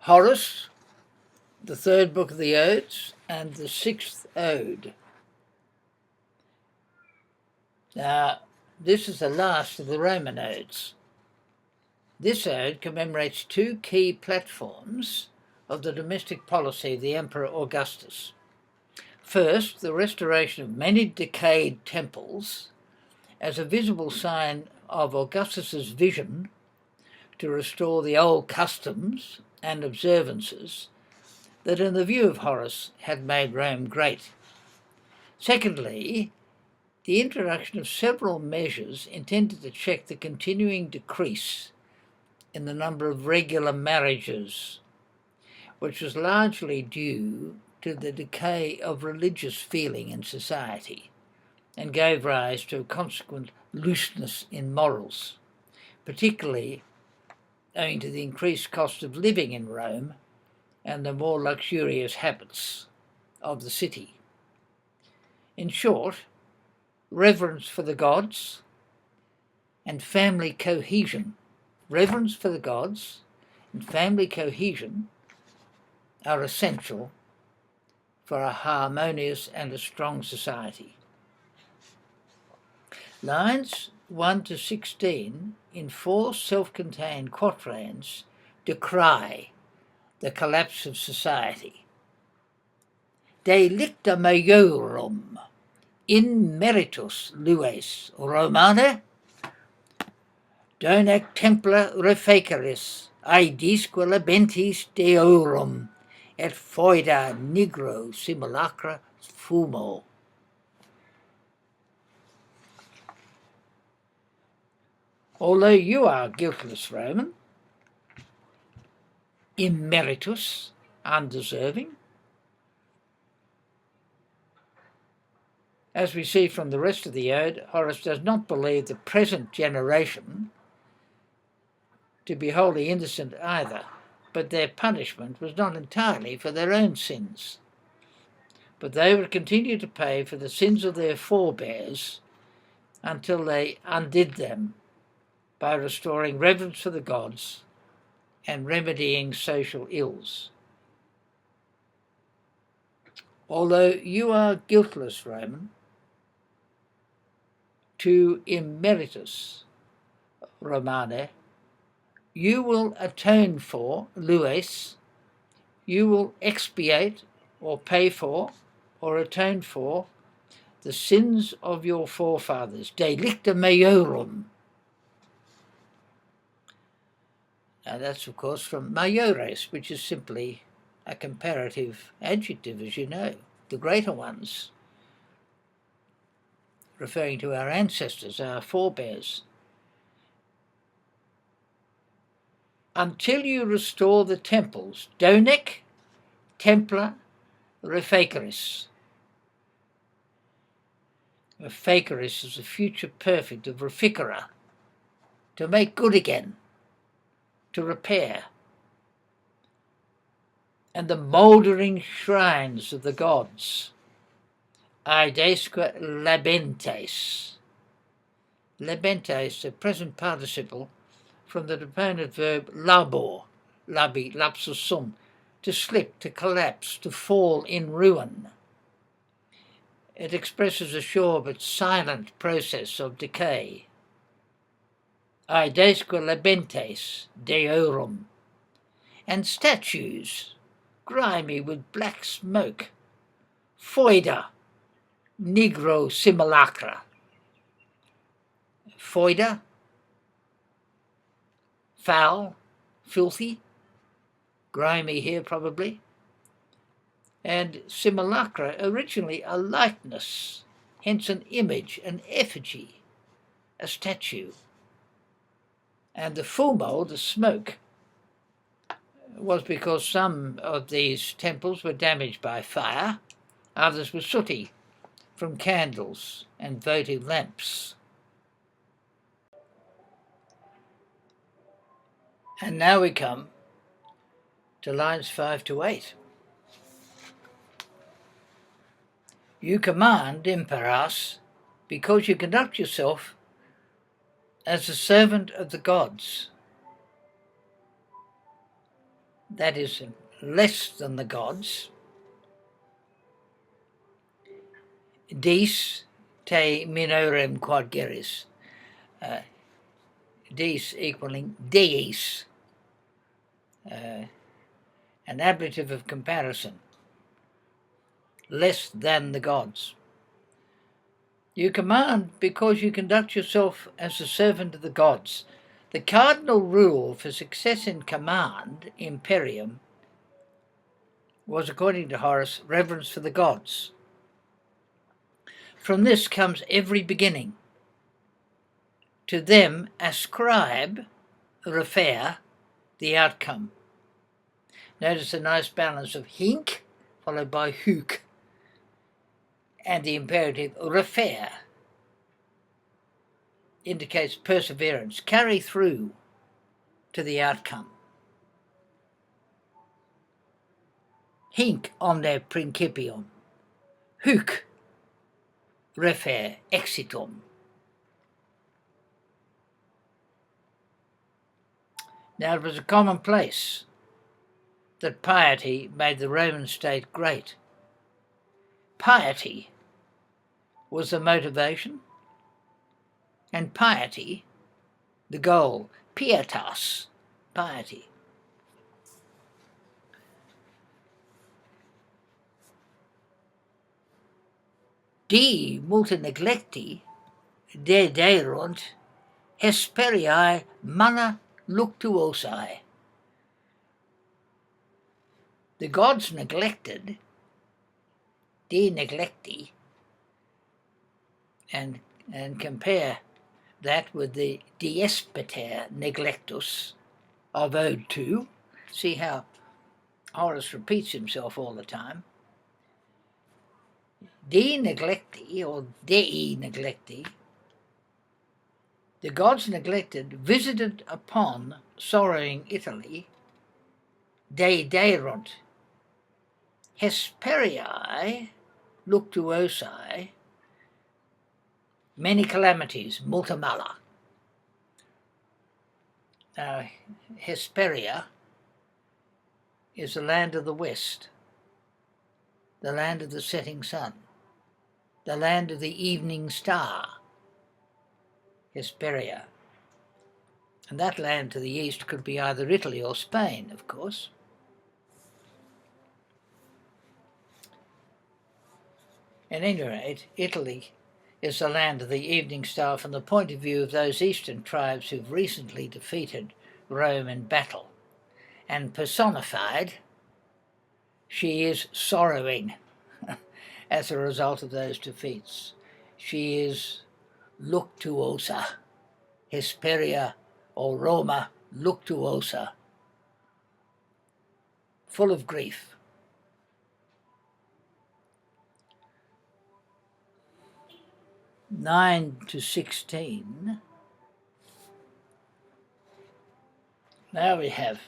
Horace, the third book of the Odes, and the sixth Ode. Now, this is the last of the Roman Odes. This ode commemorates two key platforms of the domestic policy of the Emperor Augustus. First, the restoration of many decayed temples as a visible sign of Augustus's vision to restore the old customs and observances that, in the view of Horace, had made Rome great. Secondly, the introduction of several measures intended to check the continuing decrease in the number of regular marriages, which was largely due to the decay of religious feeling in society and gave rise to a consequent looseness in morals, particularly owing to the increased cost of living in Rome and the more luxurious habits of the city. In short, reverence for the gods and family cohesion. Reverence for the gods and family cohesion are essential for a harmonious and a strong society. Lines 1 to 16 in 4 self-contained quatrains decry the collapse of society. Delicta maiorum in meritus lues Romane donec templa refaceris aedisque labentis deorum et foeda nigro simulacra fumo. Although you are guiltless, Roman, immeritus, undeserving, as we see from the rest of the ode, Horace does not believe the present generation to be wholly innocent either, but their punishment was not entirely for their own sins, but they would continue to pay for the sins of their forebears until they undid them by restoring reverence for the gods and remedying social ills. Although you are guiltless, Roman, to immeritus Romane, you will atone for, lues, you will expiate or pay for or atone for the sins of your forefathers, delicta maiorum. Now that's, of course, from maiores, which is simply a comparative adjective, as you know, the greater ones, referring to our ancestors, our forebears. Until you restore the temples, donec templa refaceris. Refaceris is the future perfect of reficere, to make good again, to repair. And the mouldering shrines of the gods, aedesque labentes. Labentes, a present participle from the deponent verb labor, labi, lapsus sum, to slip, to collapse, to fall in ruin. It expresses a sure but silent process of decay. Aedesque labentes deorum. And statues, grimy with black smoke, foeda, nigro simulacra. Foeda, foul, filthy, grimy here probably, and simulacra, originally a likeness, hence an image, an effigy, a statue. And the fumo, the smoke, was because some of these temples were damaged by fire, others were sooty from candles and votive lamps. And now we come to lines 5 to 8. You command, Imperas, because you conduct yourself as a servant of the gods. that is less than the gods. Dis te minorem quod geris. Dis equaling deis, an ablative of comparison, less than the gods. You command because you conduct yourself as a servant of the gods. The cardinal rule for success in command, imperium, was, according to Horace, reverence for the gods. From this comes every beginning. To them ascribe, refer, the outcome. Notice a nice balance of hink followed by huk, and the imperative refer indicates perseverance, carry through to the outcome. Hinc omne principium, huc refer exitum. Now it was a commonplace that piety made the Roman state great. Piety was the motivation, and piety the goal. Pietas, piety. Die multa neglecti dederunt hesperiae mana luctuosae. The gods neglected, de neglecti, and compare that with the diespeter neglectus of Ode II. See how Horace repeats himself all the time. De neglecti, or dei neglecti, the gods neglected, visited upon sorrowing Italy, dederunt hesperiae luctuosae, many calamities, multa mala. Now, Hesperia is the land of the west, the land of the setting sun, the land of the evening star, Hesperia. And that land to the east could be either Italy or Spain, of course. At any rate, Italy is the land of the evening star from the point of view of those eastern tribes who've recently defeated Rome in battle. And personified, she is sorrowing as a result of those defeats. She is luctuosa, Hesperia or Roma luctuosa, full of grief. Nine to 16. Now we have,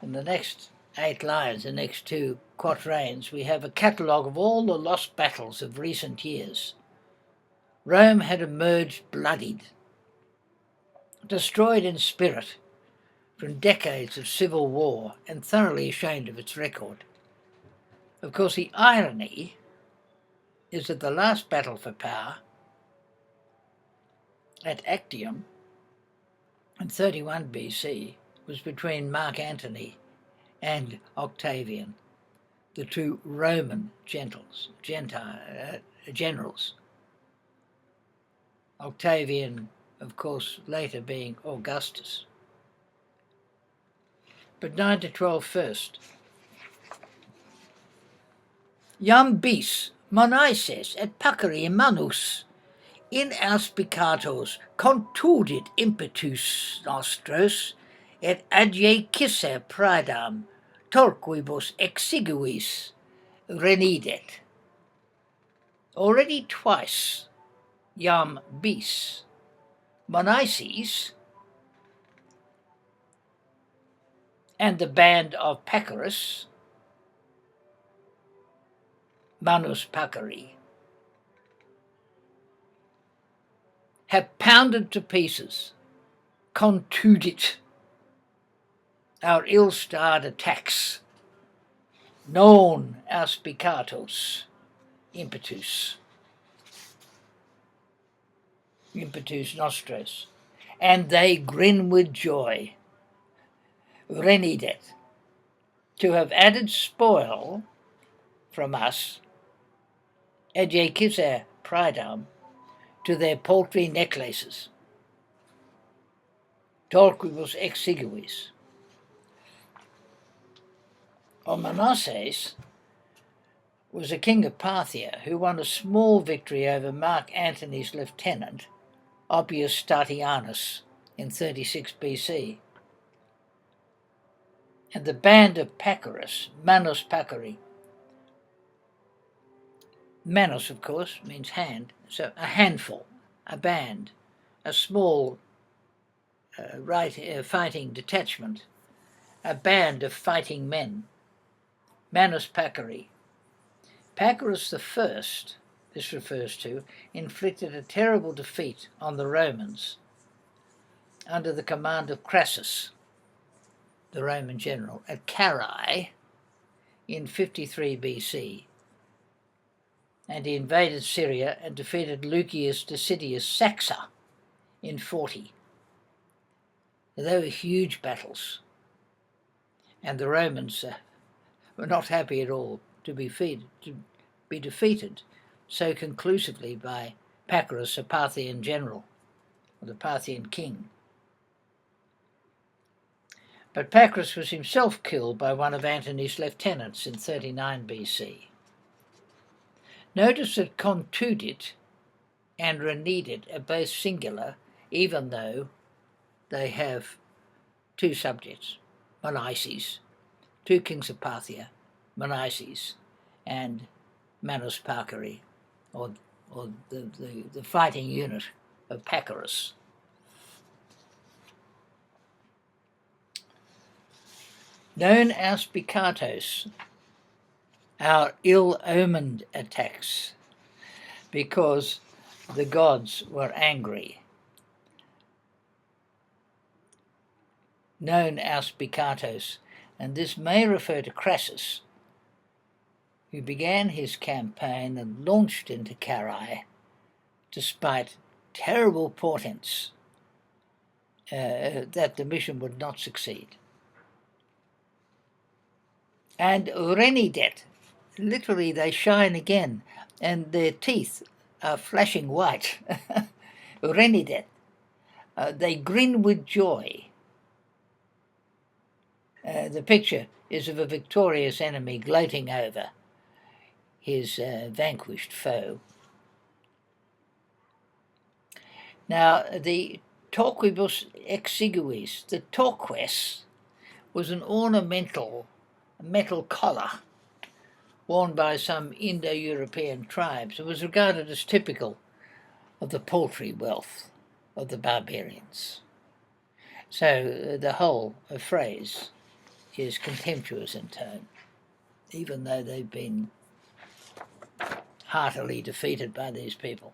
in the next 8 lines, the next 2 quatrains, we have a catalogue of all the lost battles of recent years. Rome had emerged bloodied, destroyed in spirit from decades of civil war, and thoroughly ashamed of its record. Of course, the irony is that the last battle for power at Actium in 31 BC was between Mark Antony and Octavian, the 2 Roman generals. Octavian, of course, later being Augustus. But 9 to 12 first. Iam bis monaises et pacere manus in auspicatos contudit impetus nostros et adjecisse praedam torquibus exiguis renidet. Already twice, iam bis monaises and the band of Pacorus, Manus Pacari, have pounded to pieces, contudit, our ill-starred attacks, non auspicatos, impetus nostros, and they grin with joy, renidet, to have added spoil from us, adjecisse pridam, to their paltry necklaces, torquibus exiguis. Omonoses was a king of Parthia who won a small victory over Mark Antony's lieutenant, Oppius Statianus, in 36 BC. And the band of Pacorus, Manus Pacori. Manus, of course, means hand, so a handful, a band, a small fighting detachment, a band of fighting men. Manus Pacori. Pacorus I, this refers to, inflicted a terrible defeat on the Romans under the command of Crassus, the Roman general, at Carrhae in 53 BC. And he invaded Syria and defeated Lucius Decidius Saxa in 40. They were huge battles, and the Romans were not happy at all to be defeated so conclusively by Pacorus, a Parthian general, or the Parthian king. But Pacorus was himself killed by one of Antony's lieutenants in 39 BC. Notice that contudit and renedit are both singular, even though they have two subjects, Monaeses, two kings of Parthia, Monaeses and Manus Pacori, or the fighting unit of Pacorus. Non auspicatos, our ill-omened attacks, because the gods were angry. Non auspicatos, and this may refer to Crassus, who began his campaign and launched into Carrhae despite terrible portents that the mission would not succeed. And renidet, literally they shine again, and their teeth are flashing white. Renidet, they grin with joy. The picture is of a victorious enemy gloating over his vanquished foe. Now, the torquibus exiguis, the torques, was an ornamental metal collar worn by some Indo-European tribes. It was regarded as typical of the paltry wealth of the barbarians. So the whole phrase is contemptuous in tone, even though they've been heartily defeated by these people.